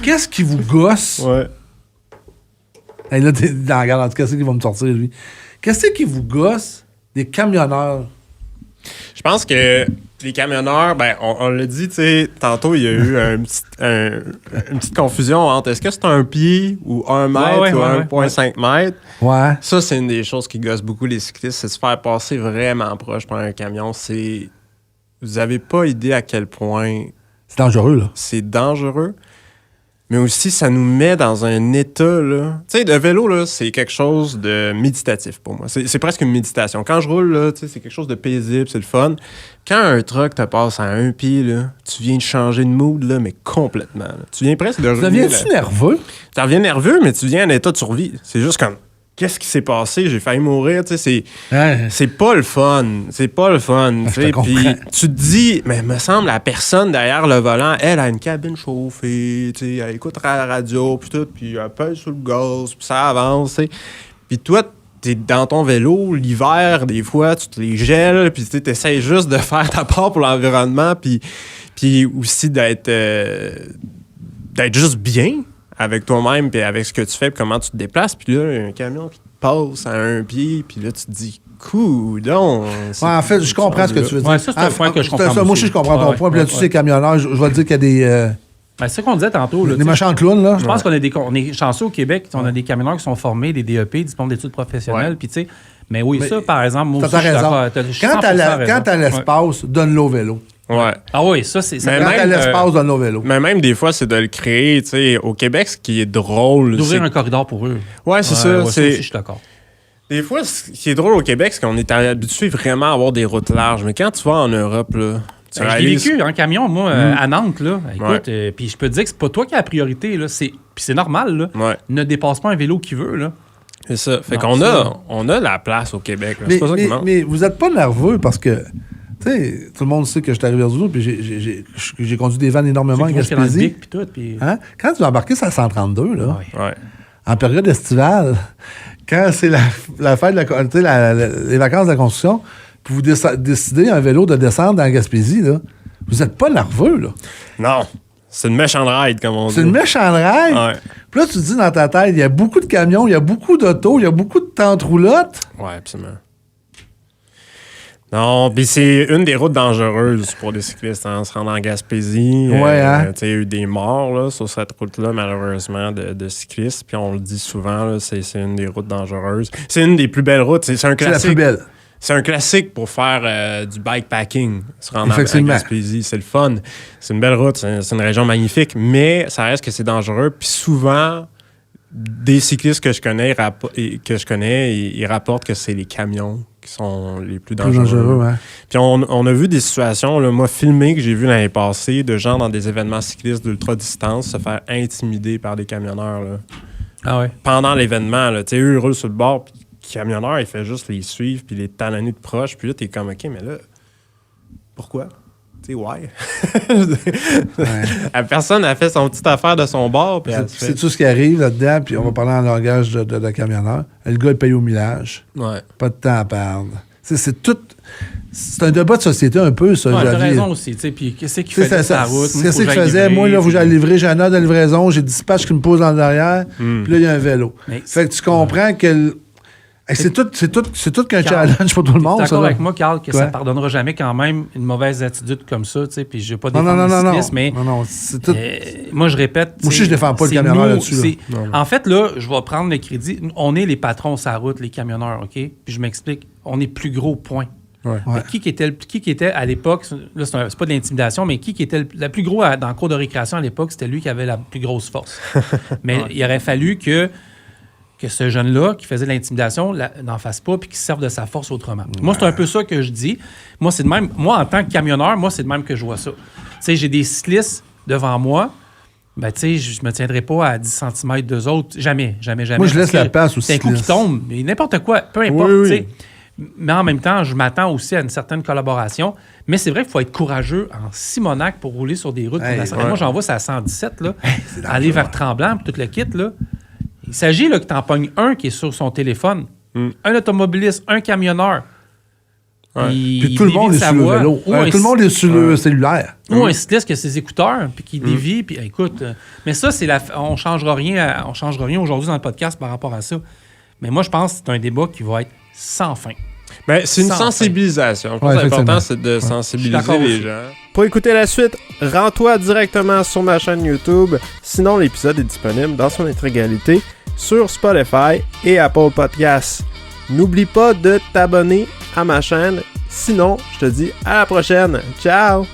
Qu'est-ce qui vous gosse? Ouais. Hey, là, t'es dans la garde, qu'est-ce qu'il va me sortir, lui? Qu'est-ce qui vous gosse des camionneurs? Je pense que les camionneurs, ben, on l'a dit, tu sais, tantôt, il y a eu une petite confusion entre est-ce que c'est un pied ou 1 mètre ou 1,5 mètre. Ouais. Ça, c'est une des choses qui gosse beaucoup les cyclistes, c'est se faire passer vraiment proche par un camion. Vous avez pas idée à quel point C'est dangereux, là. c'est dangereux. Mais aussi, ça nous met dans un état, là. Tu sais, le vélo, là, c'est quelque chose de méditatif pour moi. C'est presque une méditation. Quand je roule, là, tu sais, c'est quelque chose de paisible, c'est le fun. Quand un truck te passe à un pied, là, tu viens de changer de mood, là, mais complètement. Là. Tu viens presque de... Tu deviens-tu nerveux? Tu reviens nerveux, mais tu viens en état de survie. C'est juste comme... Qu'est-ce qui s'est passé? J'ai failli mourir, tu sais, c'est pas le fun. C'est pas le fun, tu sais. Puis tu te dis, mais me semble, la personne derrière le volant, elle a une cabine chauffée, tu sais, elle écoute la radio, puis tout, puis elle pèse sur le gaz, puis ça avance, tu sais. Puis toi, t'es dans ton vélo, l'hiver, des fois, tu te les gèles, puis tu essaies juste de faire ta part pour l'environnement, puis aussi d'être juste bien avec toi-même, puis avec ce que tu fais, puis comment tu te déplaces. Puis là, il y a un camion qui te passe à un pied, puis là, tu te dis, coudonc. Ouais, en fait, je comprends ce que tu veux dire. Ouais, ça, c'est un point que je comprends. Moi aussi, je comprends ton point. Puis là, tu sais, camionneurs, je vais te dire qu'il y a des... Ben, c'est ce qu'on disait tantôt. Là, des méchants clowns, là. Je pense qu'on est chanceux au Québec. On a des camionneurs qui sont formés, des DEP, diplôme d'études professionnelles. Puis, tu sais, mais oui, ça, par exemple, moi aussi, je suis d'accord. Quand t'as l'espace, donne-le au vélo. Ouais. Ah oui, ça, c'est... Quand t'as l'espace, donne-le au vélo. Mais même des fois, c'est de le créer, tu sais. Au Québec, ce qui est drôle... D'ouvrir un corridor pour eux. Ouais, c'est ça. Ouais, ça aussi, je suis d'accord. Des fois, ce qui est drôle au Québec, c'est qu'on est habitué vraiment à avoir des routes larges. Mais quand tu vas en Europe, là... Je l'ai vécu en camion, moi, à Nantes, là. Écoute, puis je peux te dire que c'est pas toi qui as la priorité, là. Puis c'est normal, là. Ouais. Ne dépasse pas un vélo qui veut, là. C'est ça. Fait qu'on on a la place au Québec. Là. Mais, c'est pas ça qui manque. Mais vous êtes pas nerveux parce que, tu sais, tout le monde sait que je suis arrivé à Rivière-du-Loup, puis j'ai conduit des vannes énormément en Gaspésie. Puis tout, puis... Hein? Quand tu vas embarquer sur la 132, là, Ouais. en période estivale, quand c'est la fête, les vacances de la construction, puis vous décidez un vélo de descendre dans la Gaspésie, là, vous êtes pas nerveux, là. Non. C'est une méchante ride, comme on dit. C'est une méchante ride. Ouais. Puis là, tu te dis dans ta tête, il y a beaucoup de camions, il y a beaucoup d'autos, il y a beaucoup de tentes roulottes. Ouais, absolument. Non, puis c'est une des routes dangereuses pour les cyclistes, hein, se rendre en Gaspésie. Ouais, hein? Il y a eu des morts là, sur cette route-là, malheureusement, de cyclistes. Puis on le dit souvent, là, c'est une des routes dangereuses. C'est une des plus belles routes. C'est un classique. C'est la plus belle. C'est un classique pour faire du bikepacking, se rendre en Gaspésie. C'est le fun. C'est une belle route, c'est une région magnifique, mais ça reste que c'est dangereux. Puis souvent, des cyclistes que je connais, ils rapportent que c'est les camions qui sont les plus dangereux. Ouais. Puis on a vu des situations, là, moi, filmées que j'ai vues l'année passée, de gens dans des événements cyclistes d'ultra-distance se faire intimider par des camionneurs. Là. Ah ouais. Pendant l'événement, eux, ils roulent sur le bord, puis le camionneur, il fait juste les suivre, puis les talonner de proche, puis là, t'es comme, OK, mais là, pourquoi? Tu sais, why? La personne a fait son petite affaire de son bord, puis c'est tout ce qui arrive là-dedans, puis on va parler en langage de camionneur. Le gars, il paye au millage. Ouais. Pas de temps à perdre. C'est tout... C'est un débat de société un peu, ça. Ouais, t'as raison aussi, tu sais, puis qu'est-ce qu'il faisait sur la route? Qu'est-ce qu'il faisait? Moi, là, faut que j'aille livrer, j'ai un heure de livraison, j'ai dispatch qui me pose en derrière, puis là, il y a un vélo. Fait que tu comprends que... C'est tout qu'un challenge pour tout le monde, ça. Tu es d'accord avec moi, Carl, que ça ne pardonnera jamais quand même une mauvaise attitude comme ça, tu sais, puis je n'ai pas défendu le cyclisme, mais... Non, c'est tout... moi, je répète... Moi aussi, je ne défends pas le camionneur là-dessus. En fait, là, je vais prendre le crédit. On est les patrons sur la route, les camionneurs, OK? Puis je m'explique. On est plus gros, point. Ouais. Qui était à l'époque, là, c'est pas de l'intimidation, mais qui était le plus gros dans le cours de récréation à l'époque, c'était lui qui avait la plus grosse force. Mais il aurait fallu que ce jeune-là qui faisait de l'intimidation n'en fasse pas puis qu'il se serve de sa force autrement. Ouais. Moi, c'est un peu ça que je dis. Moi, c'est de même. Moi, en tant que camionneur, c'est de même que je vois ça. Tu sais, j'ai des cyclistes devant moi. Ben, tu sais, je me tiendrai pas à 10 cm d'eux autres. Jamais. Moi, je laisse la place aussi. C'est un coup qui tombe. Mais n'importe quoi, peu importe, tu sais. Mais en même temps, je m'attends aussi à une certaine collaboration. Mais c'est vrai qu'il faut être courageux en Simonac pour rouler sur des routes. Moi, j'en vois, c'est à 117, là. Aller vers Tremblant, puis tout le kit, là. Il s'agit là, que tu en pognes un qui est sur son téléphone. Un automobiliste, un camionneur. Puis tout le monde est sur le vélo. Tout le monde est sur le cellulaire. Ou un cycliste qui a ses écouteurs, puis qui dévie, puis écoute. Mais ça, on changera rien aujourd'hui dans le podcast par rapport à ça. Mais moi, je pense que c'est un débat qui va être sans fin. Ben, c'est une sensibilisation. Je pense que l'important, c'est de sensibiliser les gens. Pour écouter la suite, rends-toi directement sur ma chaîne YouTube. Sinon, l'épisode est disponible dans son intégralité sur Spotify et Apple Podcasts. N'oublie pas de t'abonner à ma chaîne. Sinon, je te dis à la prochaine. Ciao!